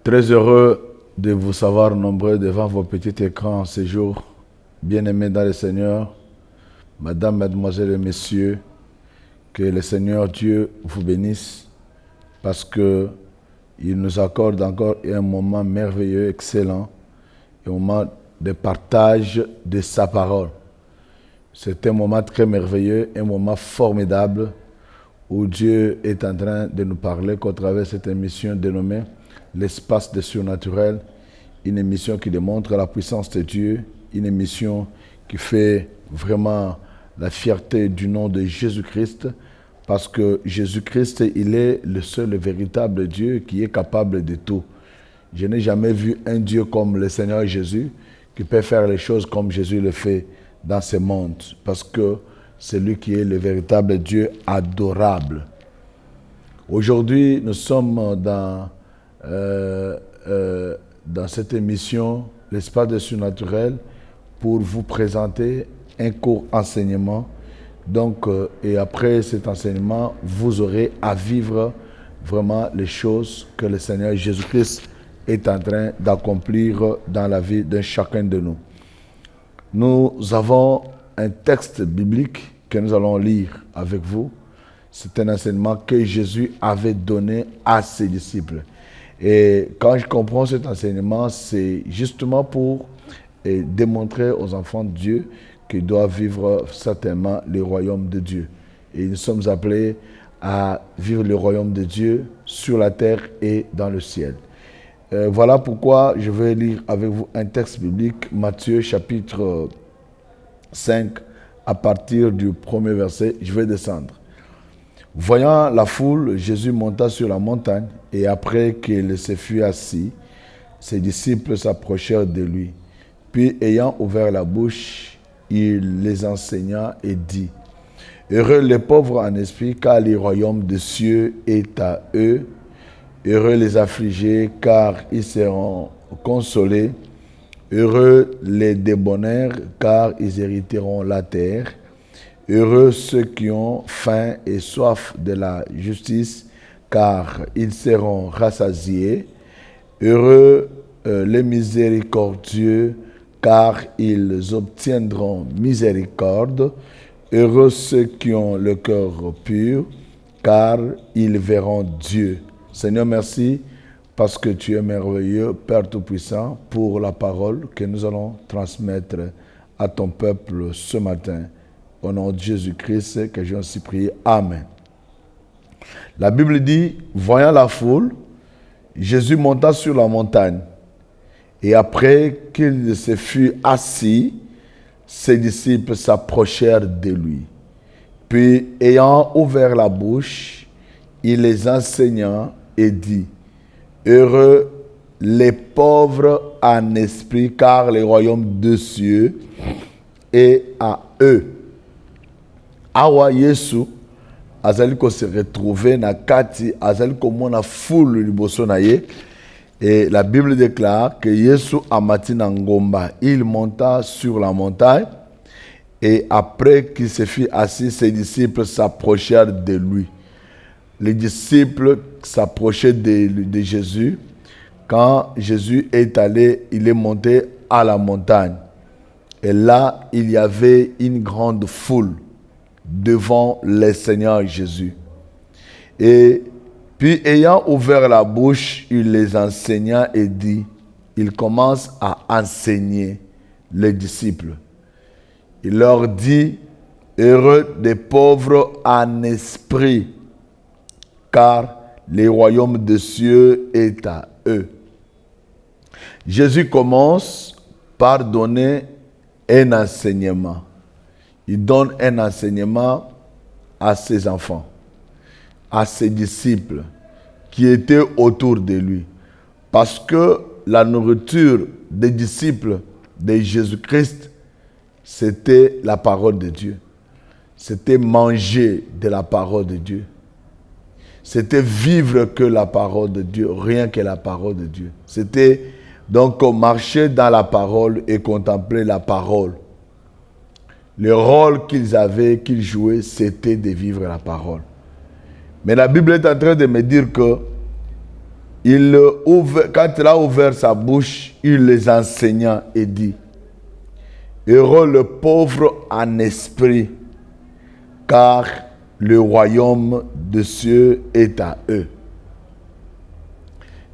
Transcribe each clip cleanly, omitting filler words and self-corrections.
Très heureux de vous savoir nombreux devant vos petits écrans en ces jours. Bien-aimés dans le Seigneur, Madame, Mademoiselle et Messieurs, que le Seigneur Dieu vous bénisse parce qu'il nous accorde encore un moment merveilleux, excellent, un moment de partage de sa parole. C'est un moment très merveilleux, un moment formidable où Dieu est en train de nous parler qu'au travers de cette émission dénommée L'espace des surnaturels, une émission qui démontre la puissance de Dieu, une émission qui fait vraiment la fierté du nom de Jésus-Christ, parce que Jésus-Christ, il est le seul et véritable Dieu qui est capable de tout. Je n'ai jamais vu un Dieu comme le Seigneur Jésus qui peut faire les choses comme Jésus le fait dans ce monde, parce que c'est lui qui est le véritable Dieu adorable. Aujourd'hui, nous sommes dans cette émission, l'espace des surnaturels, pour vous présenter un court enseignement. Donc, et après cet enseignement, vous aurez à vivre vraiment les choses que le Seigneur Jésus-Christ est en train d'accomplir dans la vie de chacun de nous. Nous avons un texte biblique que nous allons lire avec vous. C'est un enseignement que Jésus avait donné à ses disciples. Et quand je comprends cet enseignement, c'est justement pour démontrer aux enfants de Dieu qu'ils doivent vivre certainement le royaume de Dieu. Et nous sommes appelés à vivre le royaume de Dieu sur la terre et dans le ciel. Voilà pourquoi je vais lire avec vous un texte biblique, Matthieu chapitre 5, à partir du premier verset. Je vais descendre. Voyant la foule, Jésus monta sur la montagne, et après qu'il se fut assis, ses disciples s'approchèrent de lui. Puis, ayant ouvert la bouche, il les enseigna et dit : Heureux les pauvres en esprit, car le royaume des cieux est à eux. Heureux les affligés, car ils seront consolés. Heureux les débonnaires, car ils hériteront la terre. Heureux ceux qui ont faim et soif de la justice, car ils seront rassasiés. Heureux les miséricordieux, car ils obtiendront miséricorde. Heureux ceux qui ont le cœur pur, car ils verront Dieu. Seigneur, merci parce que tu es merveilleux, Père Tout-Puissant, pour la parole que nous allons transmettre à ton peuple ce matin. Au nom de Jésus-Christ, que j'ai ainsi prié. Amen. La Bible dit, voyant la foule, Jésus monta sur la montagne. Et après qu'il se fut assis, ses disciples s'approchèrent de lui. Puis, ayant ouvert la bouche, il les enseigna et dit : Heureux les pauvres en esprit, car le royaume des cieux est à eux. Awa Yesu azali ko se retrouver na kati azali ko mona foule liboso na ye, et la Bible déclare que Yesu amati na ngomba, il monta sur la montagne, et après qu'il se fit assis, ses disciples s'approchèrent de lui. Les disciples s'approchaient de Jésus. Quand Jésus est allé, il est monté à la montagne, et là il y avait une grande foule devant le Seigneur Jésus. Et puis, ayant ouvert la bouche, il les enseigna et dit, il commence à enseigner les disciples. Il leur dit, heureux des pauvres en esprit, car le royaume des cieux est à eux. Jésus commence par donner un enseignement. Il donne un enseignement à ses enfants, à ses disciples qui étaient autour de lui. Parce que la nourriture des disciples de Jésus-Christ, c'était la parole de Dieu. C'était manger de la parole de Dieu. C'était vivre que la parole de Dieu, rien que la parole de Dieu. C'était donc marcher dans la parole et contempler la parole. Le rôle qu'ils avaient, qu'ils jouaient, c'était de vivre la parole. Mais la Bible est en train de me dire que quand il a ouvert sa bouche, il les enseigna et dit: heureux le pauvre en esprit, car le royaume des cieux est à eux.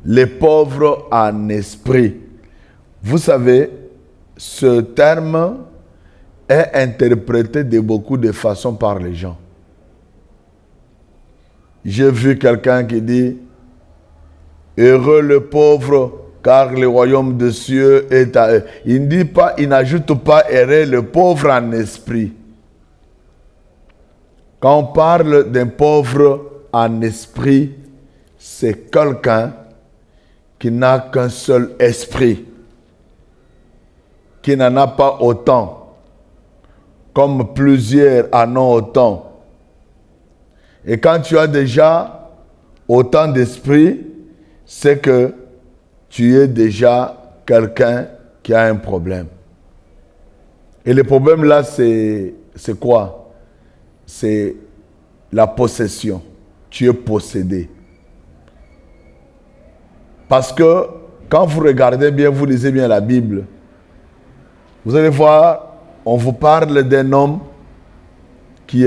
Les pauvres en esprit. Vous savez, ce terme est interprété de beaucoup de façons par les gens. J'ai vu quelqu'un qui dit: heureux le pauvre, car le royaume des cieux est à eux. Il ne dit pas, il n'ajoute pas heureux le pauvre en esprit. Quand on parle d'un pauvre en esprit, c'est quelqu'un qui n'a qu'un seul esprit, qui n'en a pas autant, comme plusieurs en ont autant. Et quand tu as déjà autant d'esprit, c'est que tu es déjà quelqu'un qui a un problème. Et le problème là, c'est quoi? C'est la possession. Tu es possédé. Parce que quand vous regardez bien, vous lisez bien la Bible, vous allez voir, on vous parle d'un homme qui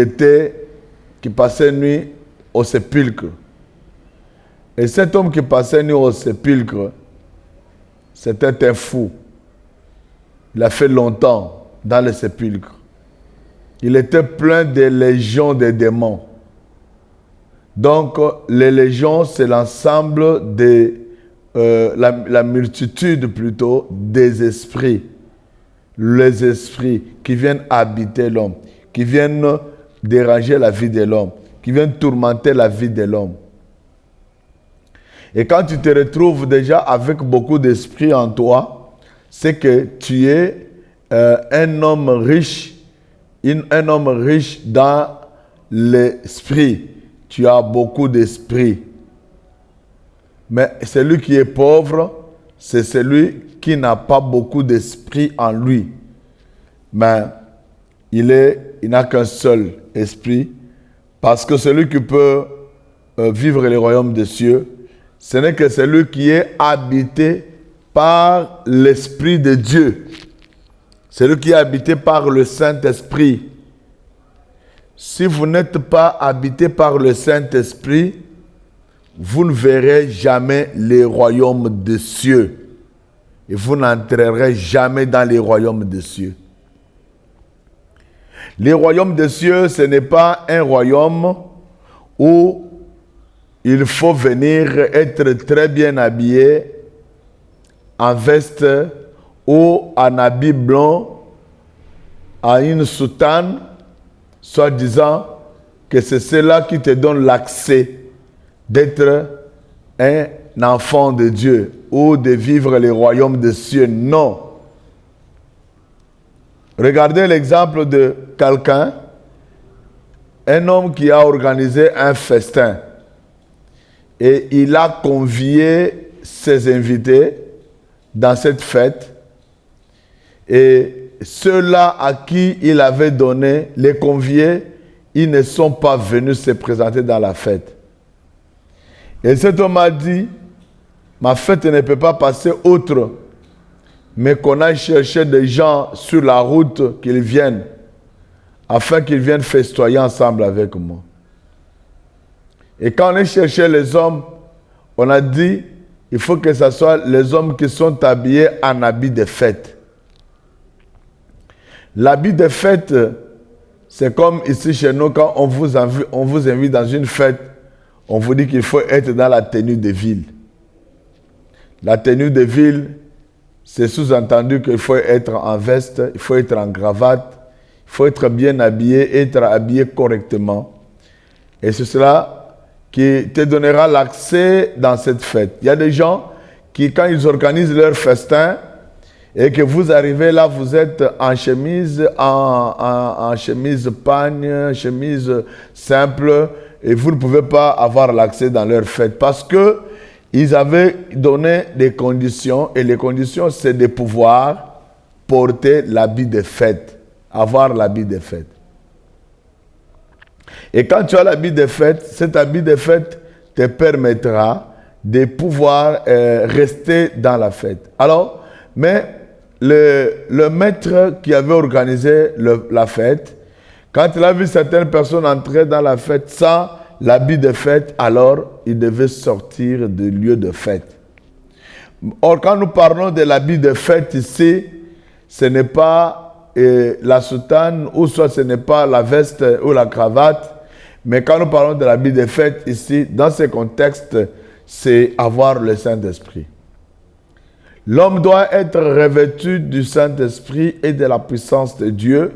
passait nuit au sépulcre. Et cet homme qui passait nuit au sépulcre, c'était un fou. Il a fait longtemps dans le sépulcre. Il était plein de légions de démons. Donc, les légions, c'est l'ensemble la multitude plutôt des esprits. Les esprits qui viennent habiter l'homme, qui viennent déranger la vie de l'homme, qui viennent tourmenter la vie de l'homme. Et quand tu te retrouves déjà avec beaucoup d'esprits en toi, c'est que tu es un homme riche dans l'esprit. Tu as beaucoup d'esprit. Mais celui qui est pauvre, c'est celui qui n'a pas beaucoup d'esprit en lui. Mais il n'a qu'un seul esprit. Parce que celui qui peut vivre le royaume des cieux, ce n'est que celui qui est habité par l'Esprit de Dieu. Celui qui est habité par le Saint-Esprit. Si vous n'êtes pas habité par le Saint-Esprit, vous ne verrez jamais les royaumes des cieux. Et vous n'entrerez jamais dans les royaumes des cieux. Les royaumes des cieux, ce n'est pas un royaume où il faut venir être très bien habillé en veste ou en habit blanc, à une soutane, soit disant que c'est cela qui te donne l'accès d'être un enfant de Dieu ou de vivre les royaumes des cieux. Non. Regardez l'exemple de quelqu'un, un homme qui a organisé un festin et il a convié ses invités dans cette fête. Et ceux-là à qui il avait donné les conviés, ils ne sont pas venus se présenter dans la fête. Et cet homme a dit: ma fête ne peut pas passer outre, mais qu'on aille chercher des gens sur la route qu'ils viennent, afin qu'ils viennent festoyer ensemble avec moi. Et quand on a cherché les hommes, on a dit: il faut que ce soit les hommes qui sont habillés en habit de fête. L'habit de fête, c'est comme ici chez nous, quand on vous invite dans une fête, on vous dit qu'il faut être dans la tenue de ville. La tenue de ville, c'est sous-entendu qu'il faut être en veste, il faut être en cravate, il faut être bien habillé, être habillé correctement. Et c'est cela qui te donnera l'accès dans cette fête. Il y a des gens qui, quand ils organisent leur festin, et que vous arrivez là, vous êtes en chemise, en chemise pagne, chemise simple, et vous ne pouvez pas avoir l'accès dans leur fête parce que ils avaient donné des conditions, et les conditions, c'est de pouvoir porter l'habit de fête, avoir l'habit de fête. Et quand tu as l'habit de fête, cet habit de fête te permettra de pouvoir rester dans la fête. Alors, mais le maître qui avait organisé la fête, quand il a vu certaines personnes entrer dans la fête sans l'habit de fête, alors il devait sortir du lieu de fête. Or, quand nous parlons de l'habit de fête ici, ce n'est pas la soutane, ou soit ce n'est pas la veste ou la cravate, mais quand nous parlons de l'habit de fête ici, dans ce contexte, c'est avoir le Saint-Esprit. L'homme doit être revêtu du Saint-Esprit et de la puissance de Dieu.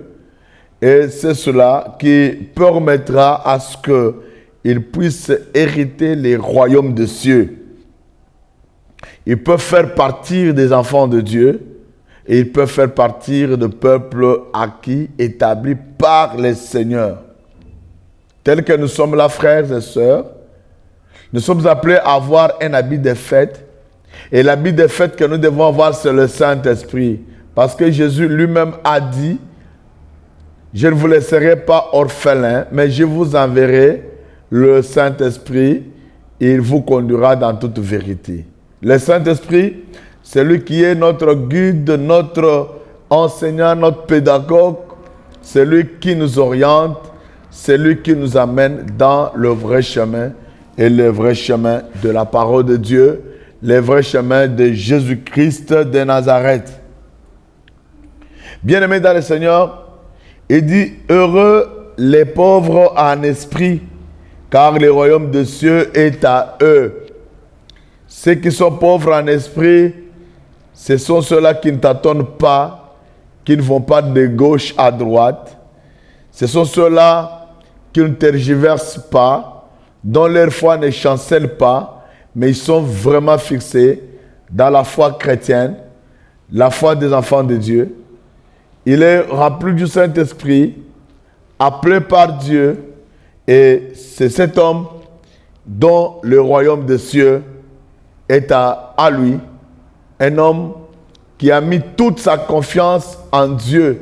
Et c'est cela qui permettra à ce qu'il puisse hériter les royaumes des cieux. Il peut faire partir des enfants de Dieu et il peut faire partir de peuples acquis, établis par les seigneurs. Tels que nous sommes là, frères et sœurs, nous sommes appelés à avoir un habit de fête. Et l'habit de fête que nous devons avoir, c'est le Saint-Esprit. Parce que Jésus lui-même a dit, je ne vous laisserai pas orphelins, mais je vous enverrai le Saint-Esprit, et il vous conduira dans toute vérité. Le Saint-Esprit, c'est lui qui est notre guide, notre enseignant, notre pédagogue. C'est lui qui nous oriente, c'est lui qui nous amène dans le vrai chemin, et le vrai chemin de la parole de Dieu, le vrai chemin de Jésus-Christ de Nazareth. Bien-aimés dans le Seigneur, il dit, heureux les pauvres en esprit, car le royaume des cieux est à eux. Ceux qui sont pauvres en esprit, ce sont ceux-là qui ne tâtonnent pas, qui ne vont pas de gauche à droite. Ce sont ceux-là qui ne tergiversent pas, dont leur foi ne chancelle pas, mais ils sont vraiment fixés dans la foi chrétienne, la foi des enfants de Dieu. Il est rempli du Saint-Esprit, appelé par Dieu, et c'est cet homme dont le royaume des cieux est à lui, un homme qui a mis toute sa confiance en Dieu,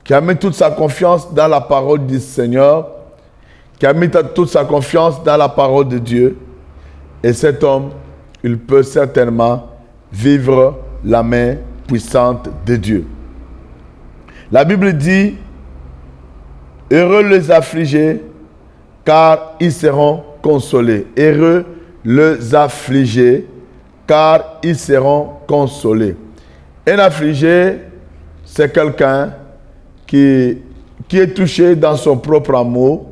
qui a mis toute sa confiance dans la parole du Seigneur, qui a mis toute sa confiance dans la parole de Dieu. Et cet homme, il peut certainement vivre la main puissante de Dieu. La Bible dit, heureux les affligés, car ils seront consolés. Heureux les affligés, car ils seront consolés. Un affligé, c'est quelqu'un qui est touché dans son propre amour,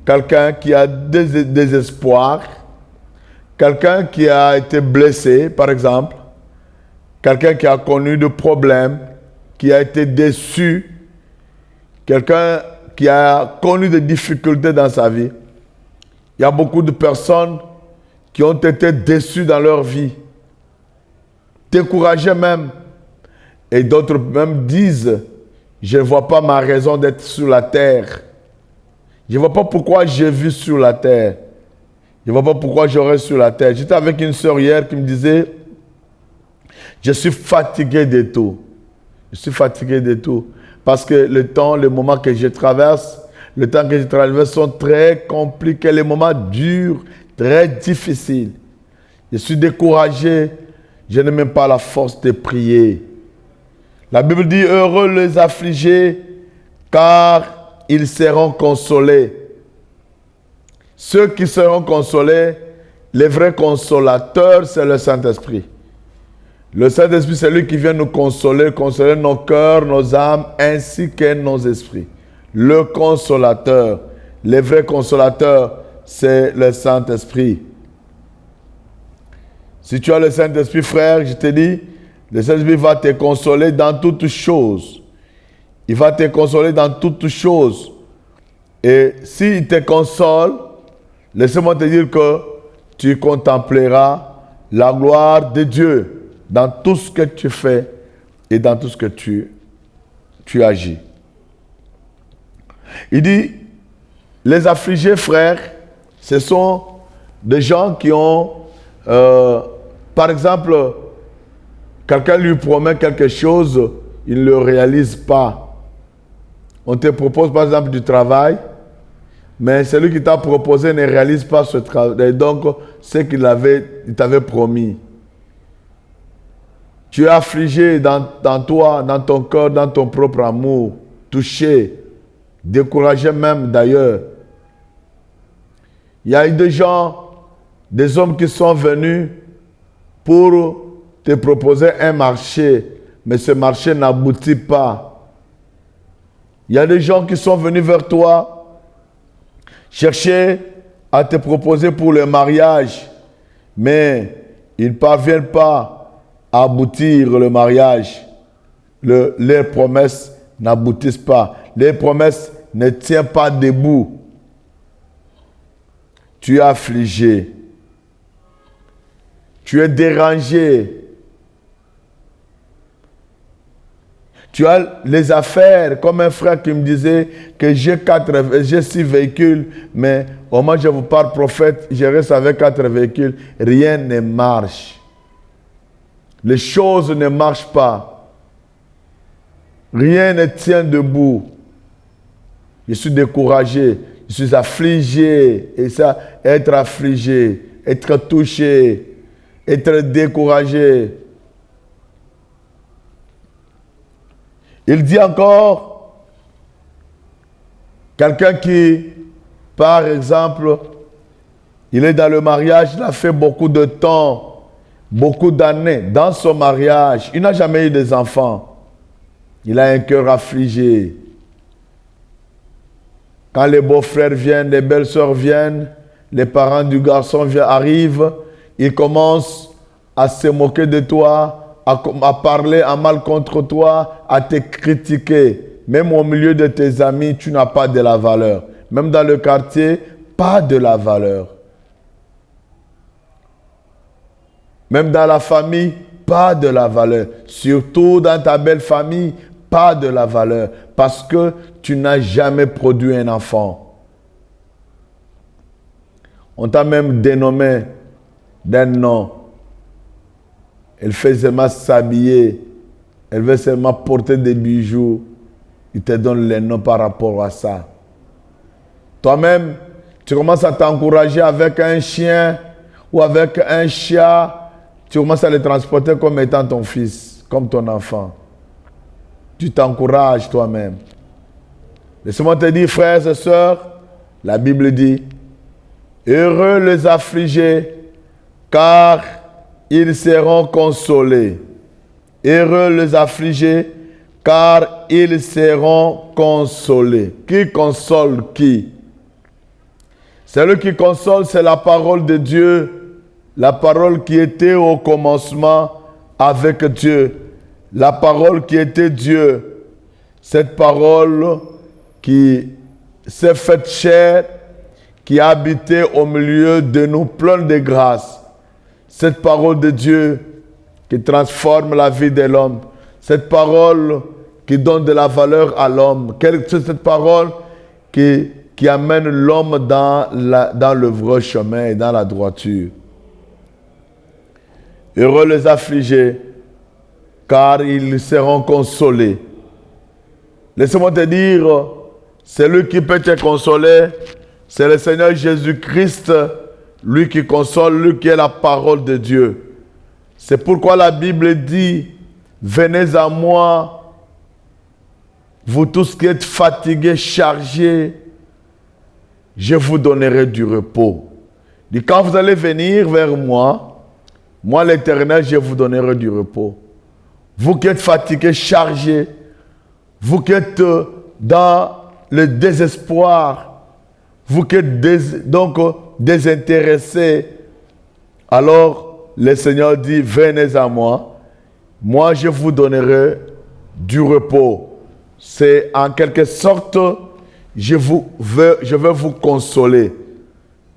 quelqu'un qui a des espoirs, quelqu'un qui a été blessé, par exemple, quelqu'un qui a connu des problèmes, qui a été déçu, quelqu'un qui a connu des difficultés dans sa vie. Il y a beaucoup de personnes qui ont été déçues dans leur vie, découragées même. Et d'autres même disent, je ne vois pas ma raison d'être sur la terre. Je ne vois pas pourquoi j'ai vu sur la terre. Je ne vois pas pourquoi j'aurais sur la terre. J'étais avec une sœur hier qui me disait, je suis fatigué de tout. Je suis fatigué de tout. Parce que le moment que je traverse, le temps que je traverse sont très compliqués. Les moments durs, très difficiles. Je suis découragé. Je n'ai même pas la force de prier. La Bible dit, heureux les affligés, car ils seront consolés. Ceux qui seront consolés, les vrais consolateurs, c'est le Saint-Esprit. Le Saint-Esprit, c'est lui qui vient nous consoler, consoler nos cœurs, nos âmes, ainsi que nos esprits. Le consolateur, les vrais consolateurs, c'est le Saint-Esprit. Si tu as le Saint-Esprit, frère, je te dis, le Saint-Esprit va te consoler dans toutes choses. Il va te consoler dans toutes choses. Et s'il te console, laisse-moi te dire que tu contempleras la gloire de Dieu dans tout ce que tu fais et dans tout ce que tu agis. Il dit, les affligés, frères, ce sont des gens qui ont, par exemple, quelqu'un lui promet quelque chose, il ne le réalise pas. On te propose par exemple du travail, mais celui qui t'a proposé ne réalise pas ce travail. Donc, c'est qu'il t'avait promis. Tu es affligé dans toi, dans ton cœur, dans ton propre amour, touché, découragé même d'ailleurs. Il y a eu des gens, des hommes qui sont venus pour te proposer un marché, mais ce marché n'aboutit pas. Il y a des gens qui sont venus vers toi chercher à te proposer pour le mariage, mais ils ne parviennent pas à aboutir le mariage. Les promesses n'aboutissent pas. Les promesses ne tiennent pas debout. Tu es affligé. Tu es dérangé. Tu as les affaires, comme un frère qui me disait que j'ai 6 véhicules, mais au moment où je vous parle prophète, je reste avec 4 véhicules. Rien ne marche. Les choses ne marchent pas. Rien ne tient debout. Je suis découragé, je suis affligé. Et ça, être affligé, être touché, être découragé. Il dit encore, quelqu'un qui, par exemple, il est dans le mariage, il a fait beaucoup de temps, beaucoup d'années dans son mariage. Il n'a jamais eu des enfants. Il a un cœur affligé. Quand les beaux-frères viennent, les belles-sœurs viennent, les parents du garçon arrivent, ils commencent à se moquer de toi, à parler en mal contre toi, à te critiquer. Même au milieu de tes amis, tu n'as pas de la valeur. Même dans le quartier, pas de la valeur. Même dans la famille, pas de la valeur. Surtout dans ta belle famille, pas de la valeur. Parce que tu n'as jamais produit un enfant. On t'a même dénommé d'un nom. Elle fait seulement s'habiller. Elle veut seulement porter des bijoux. Il te donne les noms par rapport à ça. Toi-même, tu commences à t'encourager avec un chien ou avec un chat. Tu commences à les transporter comme étant ton fils, comme ton enfant. Tu t'encourages toi-même. Laisse-moi te dire, frères et sœurs, la Bible dit, heureux les affligés, car ils seront consolés. Heureux les affligés, car ils seront consolés. Qui console qui? Celui qui console, c'est la parole de Dieu, la parole qui était au commencement avec Dieu, la parole qui était Dieu, cette parole qui s'est faite chair, qui a habité au milieu de nous, plein de grâce. Cette parole de Dieu qui transforme la vie de l'homme. Cette parole qui donne de la valeur à l'homme. C'est cette parole qui amène l'homme dans le vrai chemin et dans la droiture. Heureux les affligés, car ils seront consolés. Laisse-moi te dire, celui qui peut te consoler, c'est le Seigneur Jésus-Christ, lui qui console, lui qui est la parole de Dieu. C'est pourquoi la Bible dit, venez à moi, vous tous qui êtes fatigués, chargés, je vous donnerai du repos. Et quand vous allez venir vers moi, moi l'Éternel, je vous donnerai du repos. Vous qui êtes fatigués, chargés, vous qui êtes dans le désespoir, vous qui êtes désintéressés, alors le Seigneur dit, venez à moi, moi je vous donnerai du repos. C'est en quelque sorte, je vais vous consoler.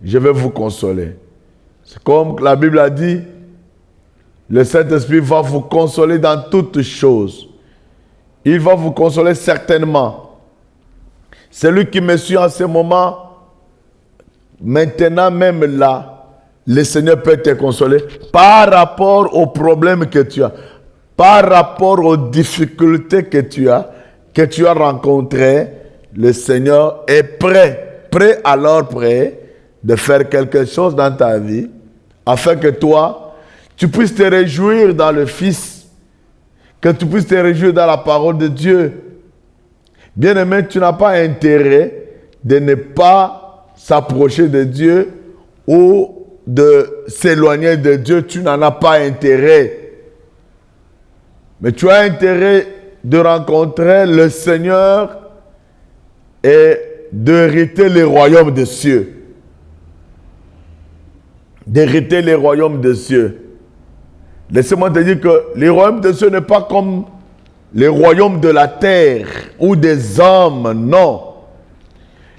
Je vais vous consoler. C'est comme la Bible a dit, le Saint-Esprit va vous consoler dans toutes choses. Il va vous consoler certainement. Celui qui me suit en ce moment, maintenant même là, le Seigneur peut te consoler par rapport aux problèmes que tu as, par rapport aux difficultés que tu as rencontrées. Le Seigneur est prêt de faire quelque chose dans ta vie, afin que toi, tu puisses te réjouir dans le Fils, que tu puisses te réjouir dans la parole de Dieu. Bien-aimé, tu n'as pas intérêt de ne pas s'approcher de Dieu ou de s'éloigner de Dieu. Tu n'en as pas intérêt. Mais tu as intérêt de rencontrer le Seigneur et d'hériter les royaumes des cieux. D'hériter les royaumes des cieux. Laissez-moi te dire que les royaumes des cieux n'est pas comme les royaumes de la terre ou des hommes, non.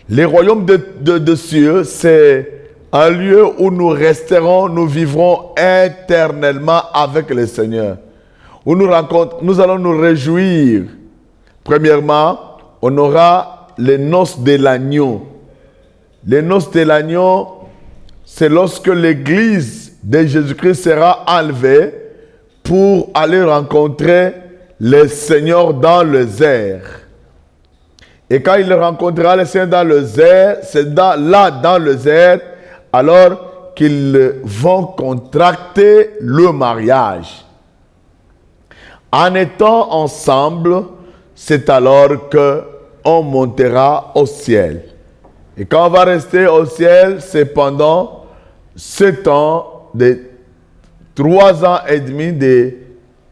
Les royaumes de cieux, c'est un lieu où nous resterons, nous vivrons éternellement avec le Seigneur. Où nous allons nous réjouir. Premièrement, on aura les noces de l'agneau. Les noces de l'agneau, c'est lorsque l'église de Jésus-Christ sera enlevée pour aller rencontrer le Seigneur dans les airs. Et quand il rencontrera le Seigneur dans les airs, c'est dans les airs, alors qu'ils vont contracter le mariage. En étant ensemble, c'est alors qu'on montera au ciel. Et quand on va rester au ciel, c'est pendant 7 ans, de 3 ans et demi de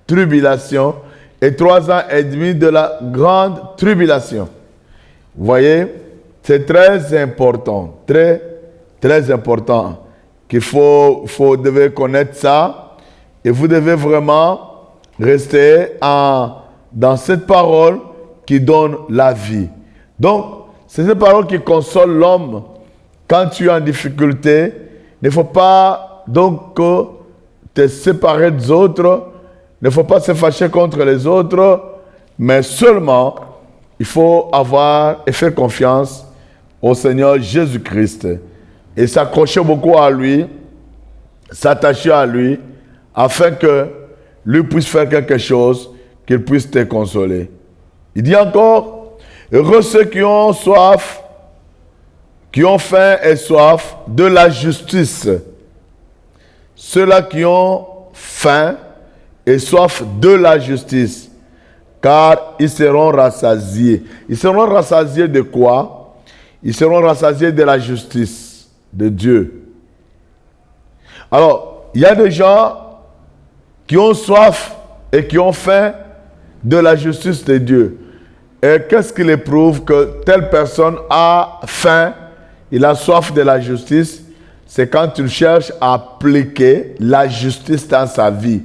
tribulation et 3 ans et demi de la grande tribulation. Vous voyez, c'est très important, très, très important qu'il vous devez connaître ça et vous devez vraiment rester dans cette parole qui donne la vie. Donc, c'est cette parole qui console l'homme quand tu es en difficulté. Il ne faut pas donc te séparer des autres, il ne faut pas se fâcher contre les autres, mais seulement il faut avoir et faire confiance au Seigneur Jésus-Christ et s'accrocher beaucoup à lui, s'attacher à lui, afin que lui puisse faire quelque chose, qu'il puisse te consoler. Il dit encore, heureux ceux qui ont soif, qui ont faim et soif de la justice. Ceux-là qui ont faim et soif de la justice, car ils seront rassasiés. Ils seront rassasiés de quoi? Ils seront rassasiés de la justice de Dieu. Alors, il y a des gens qui ont soif et qui ont faim de la justice de Dieu. Et qu'est-ce qui les prouve que telle personne a faim, il a soif de la justice? C'est quand il cherche à appliquer la justice dans sa vie.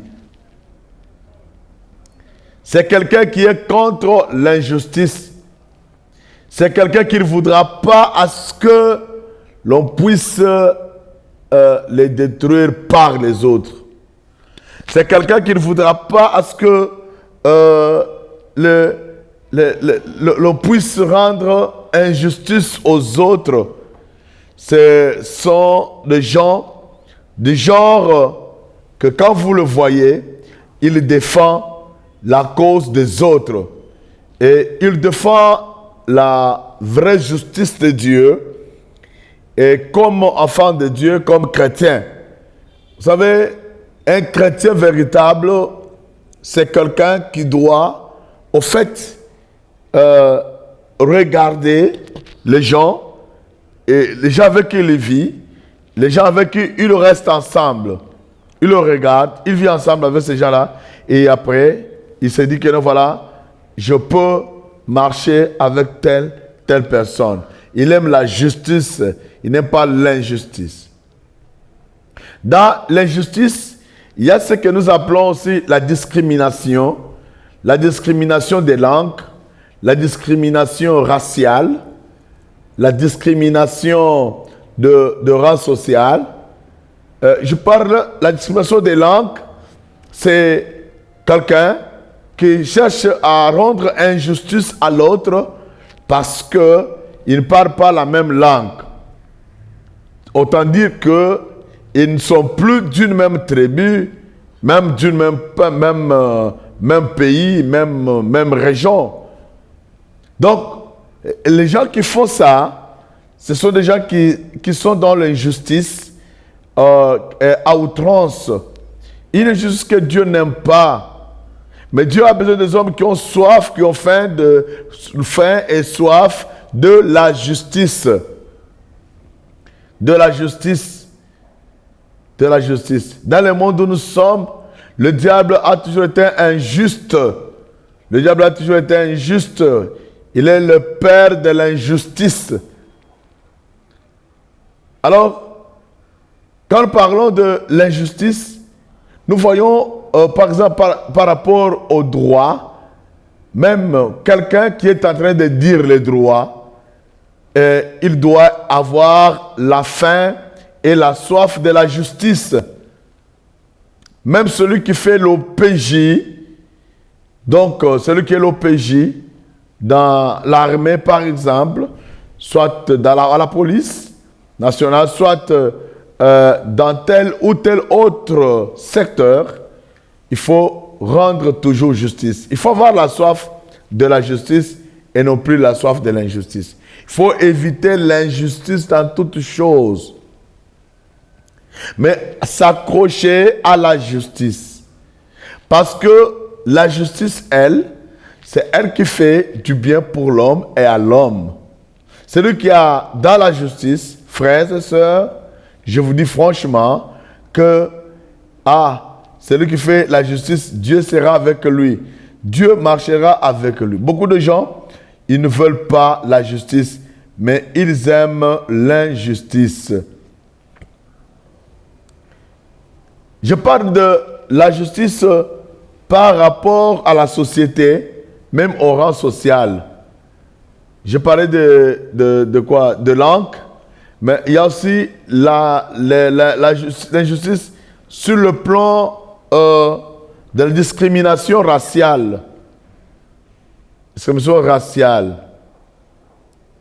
C'est quelqu'un qui est contre l'injustice. C'est quelqu'un qui ne voudra pas à ce que l'on puisse les détruire par les autres. C'est quelqu'un qui ne voudra pas à ce que l'on puisse rendre injustice aux autres. Ce sont des gens du genre que quand vous le voyez, il défend la cause des autres. Et il défend la vraie justice de Dieu. Et comme enfant de Dieu, comme chrétien. Vous savez, un chrétien véritable, c'est quelqu'un qui doit, au fait, regarder les gens, et les gens avec qui il vit, les gens avec qui il reste ensemble. Il le regarde, il vit ensemble avec ces gens-là, et après, il se dit que non, voilà, je peux marcher avec telle personne. il aime la justice, il n'aime pas l'injustice. Dans l'injustice, il y a ce que nous appelons aussi la discrimination des langues, la discrimination raciale, la discrimination de rang social. Je parle, la discrimination des langues, c'est quelqu'un qui cherche à rendre injustice à l'autre parce qu'il ne parle pas la même langue. Autant dire qu'ils ne sont plus d'une même tribu, même d'une même pays, même région. Donc, les gens qui font ça, ce sont des gens qui sont dans l'injustice à outrance. Une injustice que Dieu n'aime pas. Mais Dieu a besoin des hommes qui ont soif, qui ont faim et soif de la justice. De la justice. De la justice. Dans le monde où nous sommes, le diable a toujours été injuste. Le diable a toujours été injuste. Il est le père de l'injustice. Alors, quand nous parlons de l'injustice, nous voyons, par exemple, par rapport au droit, même quelqu'un qui est en train de dire les droits, il doit avoir la faim et la soif de la justice. Même celui qui fait l'OPJ, donc celui qui est l'OPJ, dans l'armée par exemple, soit à la police nationale, soit dans tel ou tel autre secteur, il faut rendre toujours justice. Il faut avoir la soif de la justice et non plus la soif de l'injustice. Il faut éviter l'injustice dans toutes choses, mais s'accrocher à la justice. Parce que la justice, c'est elle qui fait du bien pour l'homme et à l'homme. Celui qui a dans la justice, frères et sœurs, je vous dis franchement que celui qui fait la justice, Dieu sera avec lui. Dieu marchera avec lui. Beaucoup de gens, ils ne veulent pas la justice, mais ils aiment l'injustice. Je parle de la justice par rapport à la société, même au rang social. Je parlais de quoi? De langue, mais il y a aussi l'injustice sur le plan de la discrimination raciale. Discrimination raciale.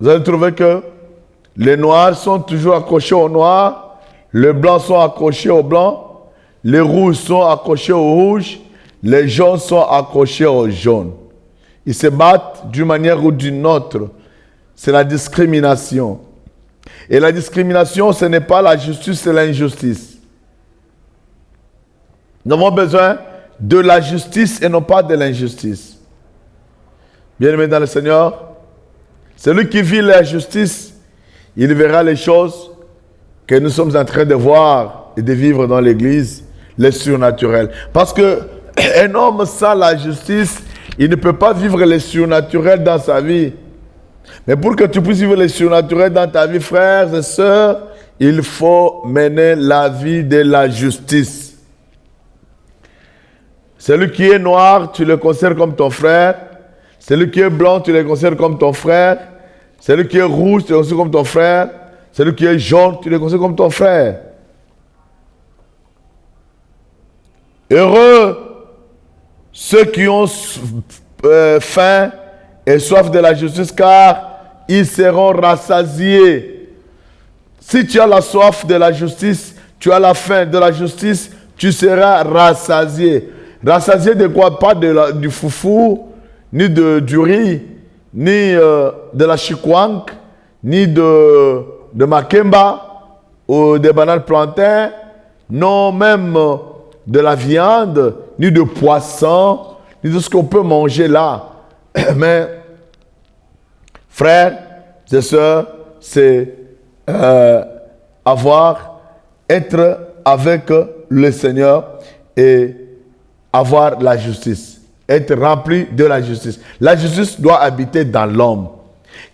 Vous allez trouver que les noirs sont toujours accrochés aux noirs, les blancs sont accrochés aux blancs, les rouges sont accrochés aux rouges, les jaunes sont accrochés aux jaunes. Ils se battent d'une manière ou d'une autre. C'est la discrimination. Et la discrimination, ce n'est pas la justice, c'est l'injustice. Nous avons besoin de la justice et non pas de l'injustice. Bien-aimés dans le Seigneur, celui qui vit la justice, il verra les choses que nous sommes en train de voir et de vivre dans l'Église, les surnaturels. Parce qu'un homme sans la justice, il ne peut pas vivre les surnaturels dans sa vie. Mais pour que tu puisses vivre les surnaturels dans ta vie, frères et sœurs, il faut mener la vie de la justice. Celui qui est noir, tu le considères comme ton frère. Celui qui est blanc, tu le considères comme ton frère. Celui qui est rouge, tu le considères comme ton frère. Celui qui est jaune, tu le considères comme ton frère. Heureux ceux qui ont faim et soif de la justice, car ils seront rassasiés. Si tu as la soif de la justice, tu as la faim de la justice, tu seras rassasié. Rassasié de quoi? Pas du foufou, ni du riz, ni de la chikwank, ni de makemba, ou des bananes plantains, non même de la viande, ni de poisson, ni de ce qu'on peut manger là. Mais, frères et sœurs, c'est être avec le Seigneur et avoir la justice. Être rempli de la justice. La justice doit habiter dans l'homme.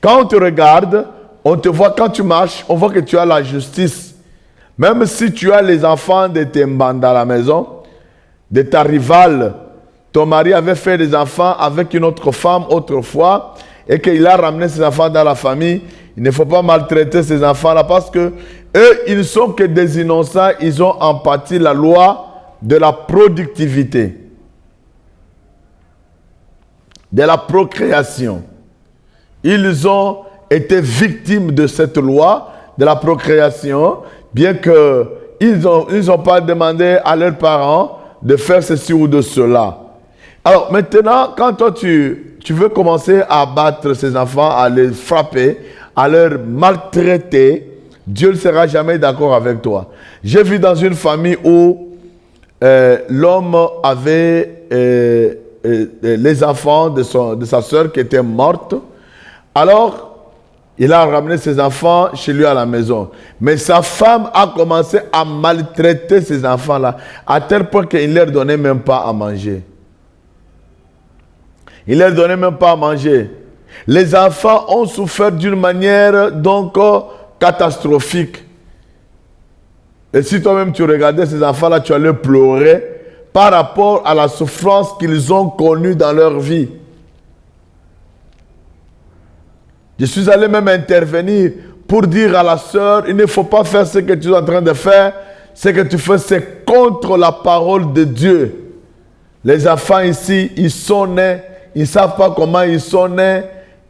Quand on te regarde, On te voit quand tu marches, on voit que tu as la justice. Même si tu as les enfants de tes mbanda à la maison, de ta rivale, ton mari avait fait des enfants avec une autre femme autrefois et qu'il a ramené ses enfants dans la famille, il ne faut pas maltraiter ces enfants-là parce que eux, ils ne sont que des innocents, ils ont empathie la loi de la productivité, de la procréation. Ils ont été victimes de cette loi de la procréation, bien qu'ils n'ont pas demandé à leurs parents de faire ceci ou de cela. Alors maintenant, quand toi tu veux commencer à battre ces enfants, à les frapper, à les maltraiter, Dieu ne sera jamais d'accord avec toi. J'ai vu dans une famille où l'homme avait les enfants de sa sœur qui étaient mortes. Alors, il a ramené ses enfants chez lui à la maison. Mais sa femme a commencé à maltraiter ces enfants-là, à tel point qu'il ne leur donnait même pas à manger. Il ne leur donnait même pas à manger. Les enfants ont souffert d'une manière donc catastrophique. Et si toi-même tu regardais ces enfants-là, tu allais pleurer par rapport à la souffrance qu'ils ont connue dans leur vie. Je suis allé même intervenir pour dire à la sœur, il ne faut pas faire ce que tu es en train de faire. Ce que tu fais, c'est contre la parole de Dieu. Les enfants ici, ils sont nés, ils ne savent pas comment ils sont nés,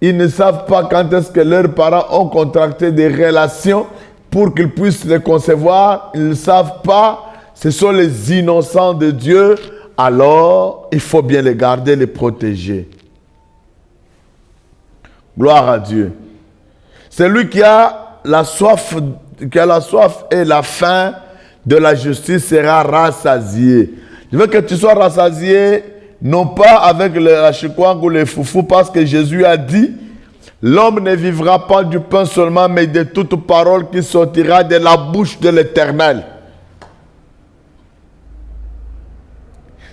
ils ne savent pas quand est-ce que leurs parents ont contracté des relations pour qu'ils puissent les concevoir. Ils ne savent pas, ce sont les innocents de Dieu. Alors, il faut bien les garder, les protéger. Gloire à Dieu. Celui qui a la soif et la faim de la justice sera rassasié. Je veux que tu sois rassasié, non pas avec la chikwang ou les foufous, parce que Jésus a dit, l'homme ne vivra pas du pain seulement, mais de toute parole qui sortira de la bouche de l'Éternel.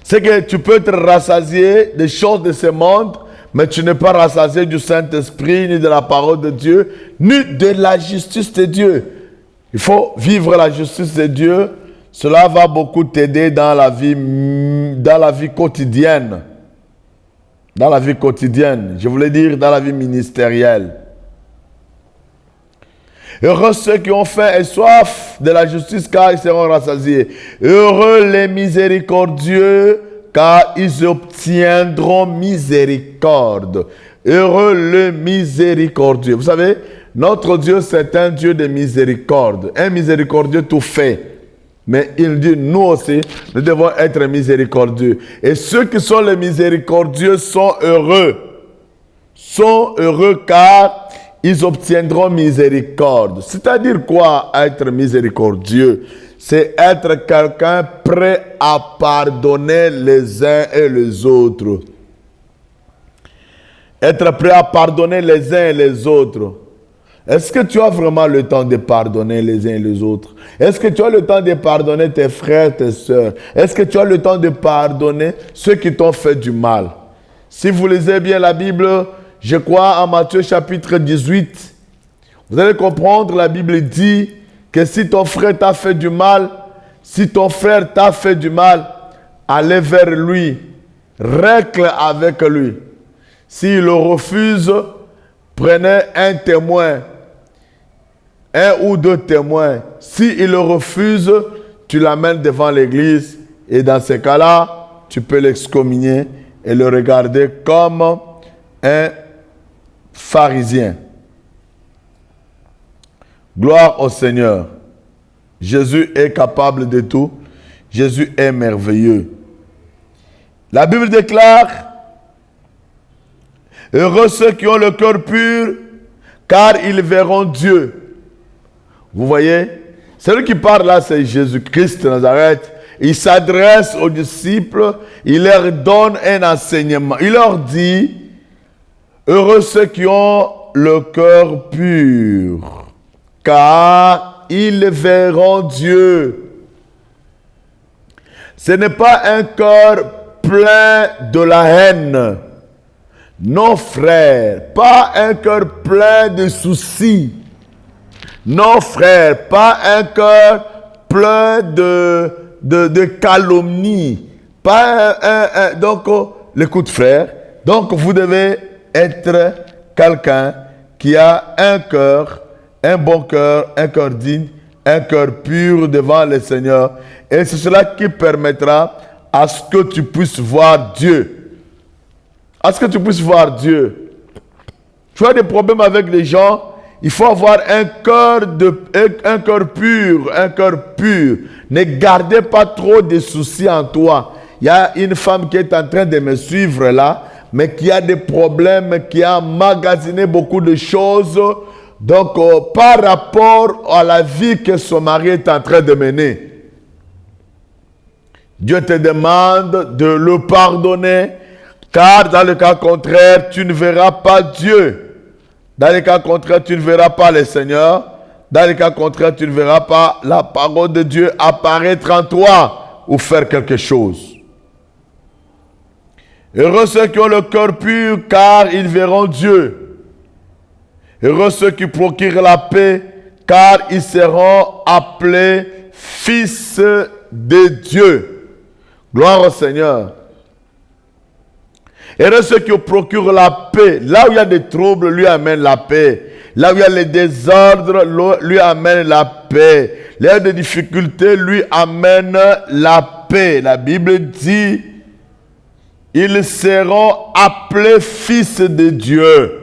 C'est que tu peux être rassasié des choses de ce monde, mais tu n'es pas rassasié du Saint-Esprit, ni de la parole de Dieu, ni de la justice de Dieu. Il faut vivre la justice de Dieu. Cela va beaucoup t'aider dans la vie quotidienne. Dans la vie quotidienne. Je voulais dire dans la vie ministérielle. Heureux ceux qui ont faim et soif de la justice, car ils seront rassasiés. Heureux les miséricordieux, car ils obtiendront miséricorde. Heureux le miséricordieux. Vous savez, notre Dieu, c'est un Dieu de miséricorde. Un miséricordieux tout fait. Mais il dit, nous aussi, nous devons être miséricordieux. Et ceux qui sont les miséricordieux sont heureux. Sont heureux car ils obtiendront miséricorde. C'est-à-dire quoi, être miséricordieux? C'est être quelqu'un prêt à pardonner les uns et les autres. Être prêt à pardonner les uns et les autres. Est-ce que tu as vraiment le temps de pardonner les uns et les autres? Est-ce que tu as le temps de pardonner tes frères, tes sœurs? Est-ce que tu as le temps de pardonner ceux qui t'ont fait du mal? Si vous lisez bien la Bible, je crois en Matthieu chapitre 18, vous allez comprendre, la Bible dit que si ton frère t'a fait du mal, si ton frère t'a fait du mal, allez vers lui, règle avec lui. S'il le refuse, prenez un témoin, un ou deux témoins. S'il le refuse, tu l'amènes devant l'église et dans ce cas-là, tu peux l'excommunier et le regarder comme un pharisien. Gloire au Seigneur. Jésus est capable de tout. Jésus est merveilleux. La Bible déclare, heureux ceux qui ont le cœur pur, car ils verront Dieu. Vous voyez, celui qui parle là, c'est Jésus-Christ de Nazareth. Il s'adresse aux disciples, il leur donne un enseignement. Il leur dit, heureux ceux qui ont le cœur pur, car ils verront Dieu. Ce n'est pas un cœur plein de la haine. Non, frère, pas un cœur plein de soucis. Non, frère, pas un cœur plein de calomnie. Pas donc, l'écoute, frère. Donc, vous devez être quelqu'un qui a un cœur, un bon cœur, un cœur digne, un cœur pur devant le Seigneur. Et c'est cela qui permettra à ce que tu puisses voir Dieu. À ce que tu puisses voir Dieu. Tu as des problèmes avec les gens, il faut avoir un cœur pur, un cœur pur. Ne gardez pas trop de soucis en toi. Il y a une femme qui est en train de me suivre là, mais qui a des problèmes, qui a emmagasiné beaucoup de choses. Donc, par rapport à la vie que son mari est en train de mener, Dieu te demande de le pardonner, car dans le cas contraire, tu ne verras pas Dieu. Dans le cas contraire, tu ne verras pas le Seigneur. Dans le cas contraire, tu ne verras pas la parole de Dieu apparaître en toi ou faire quelque chose. Heureux ceux qui ont le cœur pur, car ils verront Dieu. Heureux ceux qui procurent la paix, car ils seront appelés fils de Dieu. Gloire au Seigneur. Heureux ceux qui procurent la paix. Là où il y a des troubles, lui amène la paix. Là où il y a les désordres, lui amène la paix. Là où il y a des difficultés, lui amène la paix. La Bible dit, ils seront appelés fils de Dieu.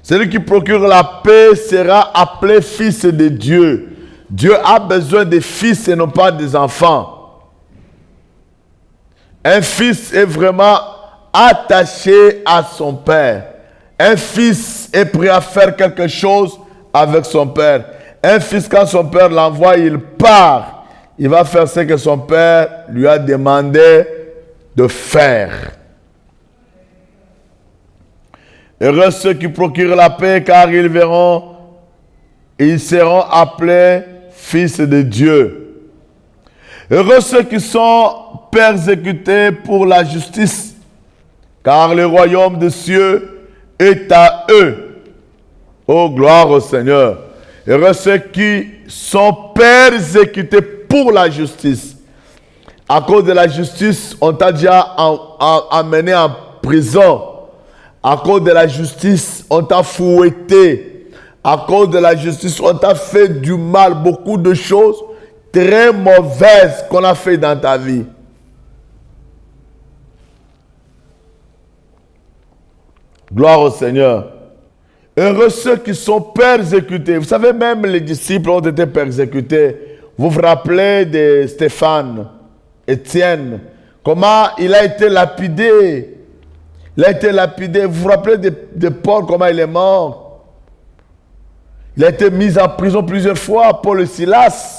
Celui qui procure la paix sera appelé fils de Dieu. Dieu a besoin des fils et non pas des enfants. Un fils est vraiment attaché à son père. Un fils est prêt à faire quelque chose avec son père. Un fils, quand son père l'envoie, il part. Il va faire ce que son père lui a demandé de faire. Heureux ceux qui procurent la paix, car ils verront et ils seront appelés fils de Dieu. Heureux ceux qui sont persécutés pour la justice, car le royaume des cieux est à eux. Oh, gloire au Seigneur. Heureux ceux qui sont persécutés pour la justice. À cause de la justice, on t'a déjà amené en prison. À cause de la justice, on t'a fouetté. À cause de la justice, on t'a fait du mal, beaucoup de choses très mauvaises qu'on a fait dans ta vie. Gloire au Seigneur. Heureux ceux qui sont persécutés. Vous savez, même les disciples ont été persécutés. Vous vous rappelez de Stéphane, Étienne, comment il a été lapidé. Il a été lapidé. Vous vous rappelez de Paul, comment il est mort. Il a été mis en prison plusieurs fois, Paul et Silas.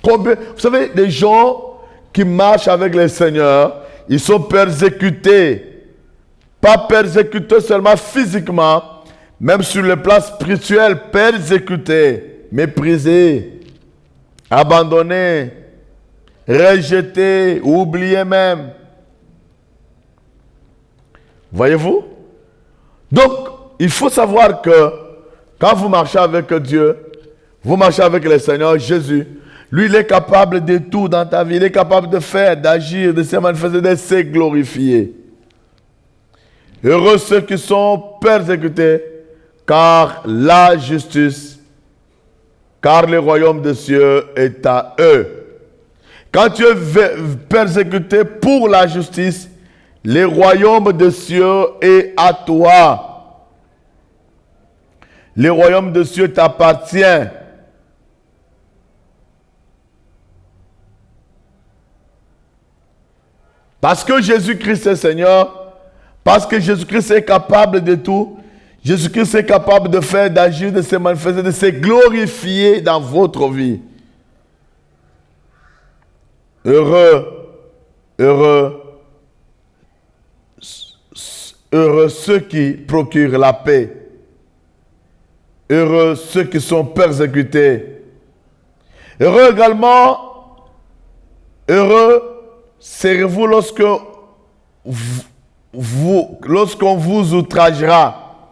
Vous savez, des gens qui marchent avec le Seigneur, ils sont persécutés. Pas persécutés seulement physiquement, même sur le plan spirituel, persécutés, méprisés, abandonnés, rejetés, oubliés même. Voyez-vous? Donc, il faut savoir que quand vous marchez avec Dieu, vous marchez avec le Seigneur Jésus, lui, il est capable de tout dans ta vie. Il est capable de faire, d'agir, de se manifester, de se glorifier. Heureux ceux qui sont persécutés, car la justice, car le royaume des cieux est à eux. Quand tu es persécuté pour la justice, le royaume des cieux est à toi. Le royaume des cieux t'appartient. Parce que Jésus-Christ est Seigneur, parce que Jésus-Christ est capable de tout, Jésus-Christ est capable de faire, d'agir, de se manifester, de se glorifier dans votre vie. Heureux, heureux, heureux ceux qui procurent la paix. Heureux ceux qui sont persécutés. Heureux également, heureux serez-vous lorsqu'on vous outragera,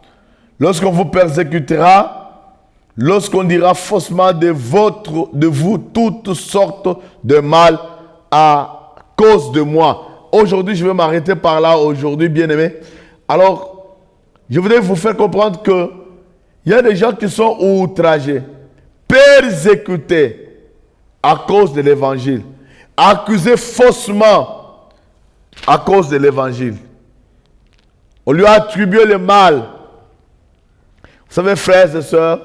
lorsqu'on vous persécutera, lorsqu'on dira faussement de vous toutes sortes de mal à cause de moi. Aujourd'hui, je vais m'arrêter par là, aujourd'hui, bien-aimés. Alors, je voudrais vous faire comprendre que il y a des gens qui sont outragés, persécutés à cause de l'évangile, accusés faussement à cause de l'évangile. On lui a attribué le mal. Vous savez, frères et sœurs,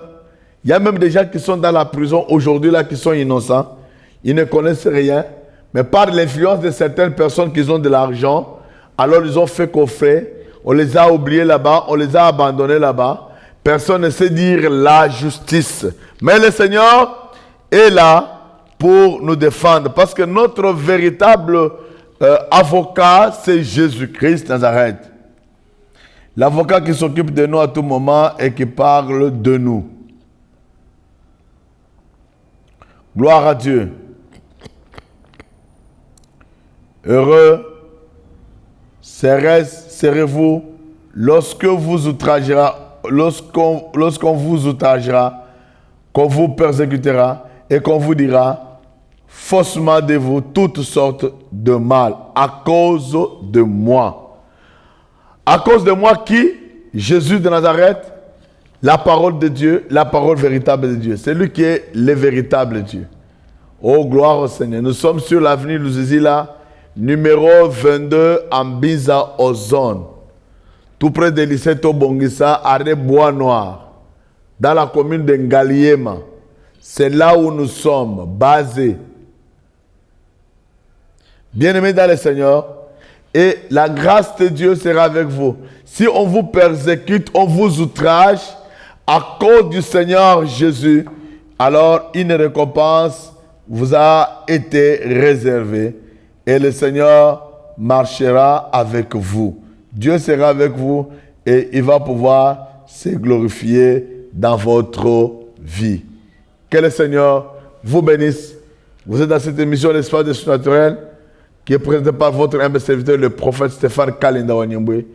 il y a même des gens qui sont dans la prison aujourd'hui, là, qui sont innocents. Ils ne connaissent rien, mais par l'influence de certaines personnes qui ont de l'argent, alors ils ont fait coffrer, on les a oubliés là-bas, on les a abandonnés là-bas. Personne ne sait dire la justice. Mais le Seigneur est là pour nous défendre. Parce que notre véritable avocat, c'est Jésus-Christ Nazareth. L'avocat qui s'occupe de nous à tout moment et qui parle de nous. Gloire à Dieu. Heureux serez-vous lorsqu'on vous outragera, lorsqu'on vous outragera, qu'on vous persécutera et qu'on vous dira faussement de vous toutes sortes de mal à cause de moi. À cause de moi qui? Jésus de Nazareth, la parole de Dieu, la parole véritable de Dieu. C'est lui qui est le véritable Dieu. Oh, gloire au Seigneur. Nous sommes sur l'avenue Luzizila, numéro 22, Ambiza Ozone. Tout près de lycée Tobongisa, arrêt Bois Noir, dans la commune de Ngaliema. C'est là où nous sommes basés. Bien-aimés dans le Seigneur, et la grâce de Dieu sera avec vous. Si on vous persécute, on vous outrage, à cause du Seigneur Jésus, alors une récompense vous a été réservée et le Seigneur marchera avec vous. Dieu sera avec vous et il va pouvoir se glorifier dans votre vie. Que le Seigneur vous bénisse. Vous êtes dans cette émission L'Espace du Surnaturel qui est présentée par votre humble serviteur, le prophète Stéphane Kalinda Wanyambwe.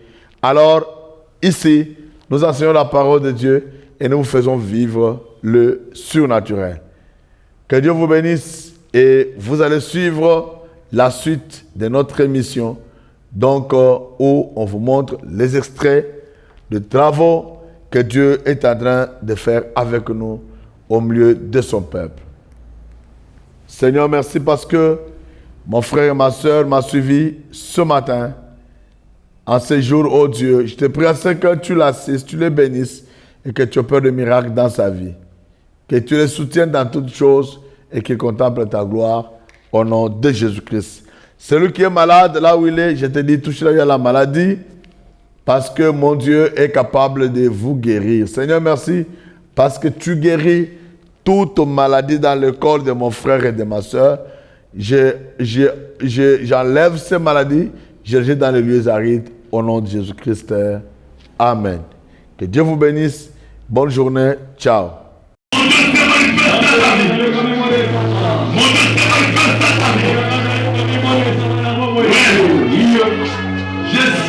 Alors, ici, nous enseignons la parole de Dieu et nous vous faisons vivre le surnaturel. Que Dieu vous bénisse et vous allez suivre la suite de notre émission, donc où on vous montre les extraits de travaux que Dieu est en train de faire avec nous au milieu de son peuple. Seigneur, merci parce que mon frère et ma soeur m'ont suivi ce matin en ce jour, oh Dieu. Je te prie à ce que tu l'assistes, tu le bénisses et que tu opères de miracles dans sa vie. Que tu le soutiennes dans toutes choses et qu'il contemple ta gloire au nom de Jésus-Christ. Celui qui est malade, là où il est, je te dis, touche-le à la maladie parce que mon Dieu est capable de vous guérir. Seigneur, merci parce que tu guéris toute maladie dans le corps de mon frère et de ma soeur. J'enlève ces maladies, je les jette dans les lieux arides au nom de Jésus-Christ. Amen. Que Dieu vous bénisse. Bonne journée. Ciao.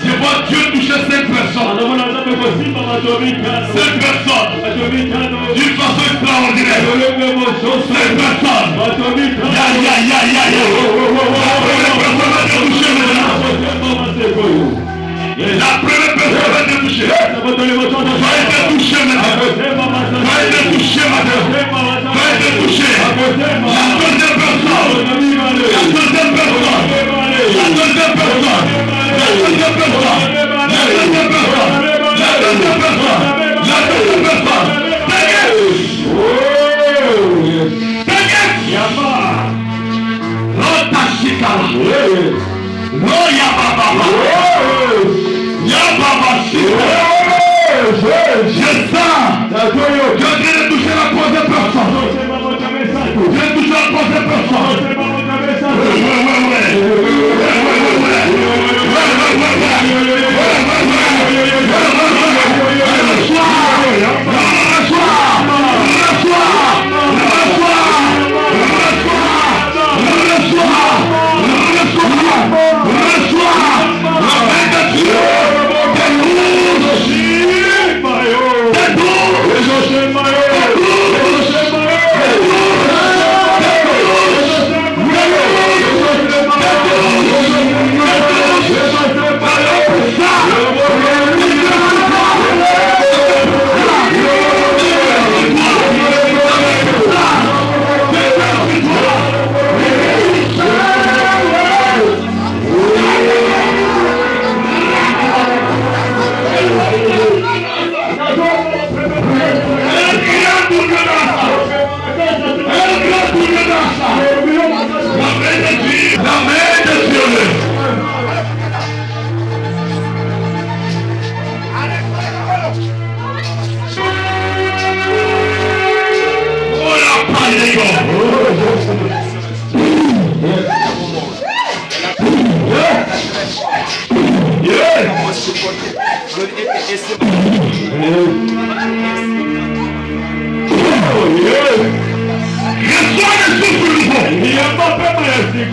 Je vois Dieu toucher 5 personnes. 5 personnes. D'une façon extraordinaire. 5 personnes. La première personne va être touchée. Va être touchée maintenant. Va être touchée maintenant. Va être touchée. La deuxième personne. La deuxième personne. La deuxième personne. La deuxième personne. La deuxième personne. La deuxième personne. La deuxième personne. T'inquiète. Yama. Rota Shikara. Roya Baba. Yababa Shikara. Je sens. Dieu vient de toucher la troisième personne. Dieu vient de toucher la troisième personne.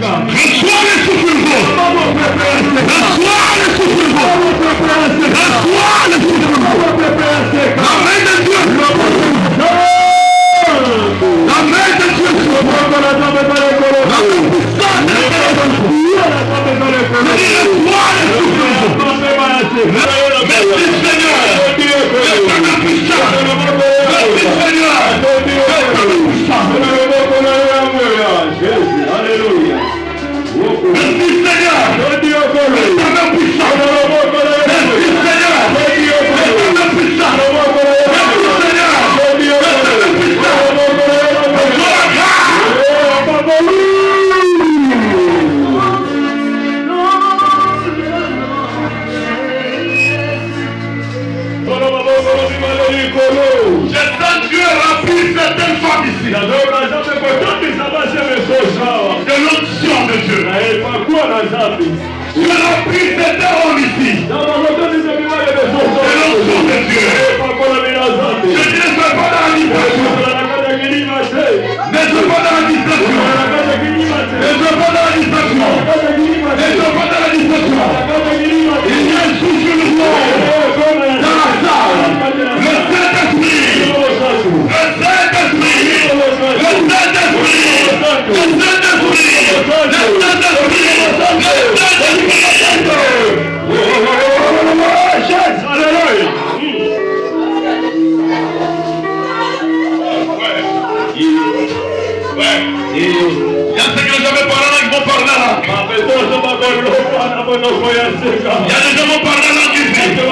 Reçois le souffle nouveau. Reçois le souffle nouveau. Reçois le souffle nouveau. La main de Dieu. La main de Dieu. Merci Seigneur. Alléluia. Merci Seigneur. Dieu remplit certaines femmes ici de l'onction de Dieu. Dieu remplit certains hommes ici de l'onction de Dieu. Je dis ne sois pas dans la distraction. Ne sois pas dans la distraction. Ne sois pas dans la distraction. Ne sois pas dans la distraction. Il y a un souffle nouveau dans la salle. Le Saint-Esprit. Le Saint-Esprit. Le Saint-Esprit. Le Saint-Esprit. Il y a ceux qui n'ont jamais parlé là qui vont parler là. Il y a des gens qui vont parler là qui vont. Je vais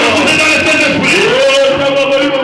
passer dans le Saint-Esprit. Je vais passer dans le Saint-Esprit.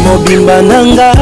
Mobimba nanga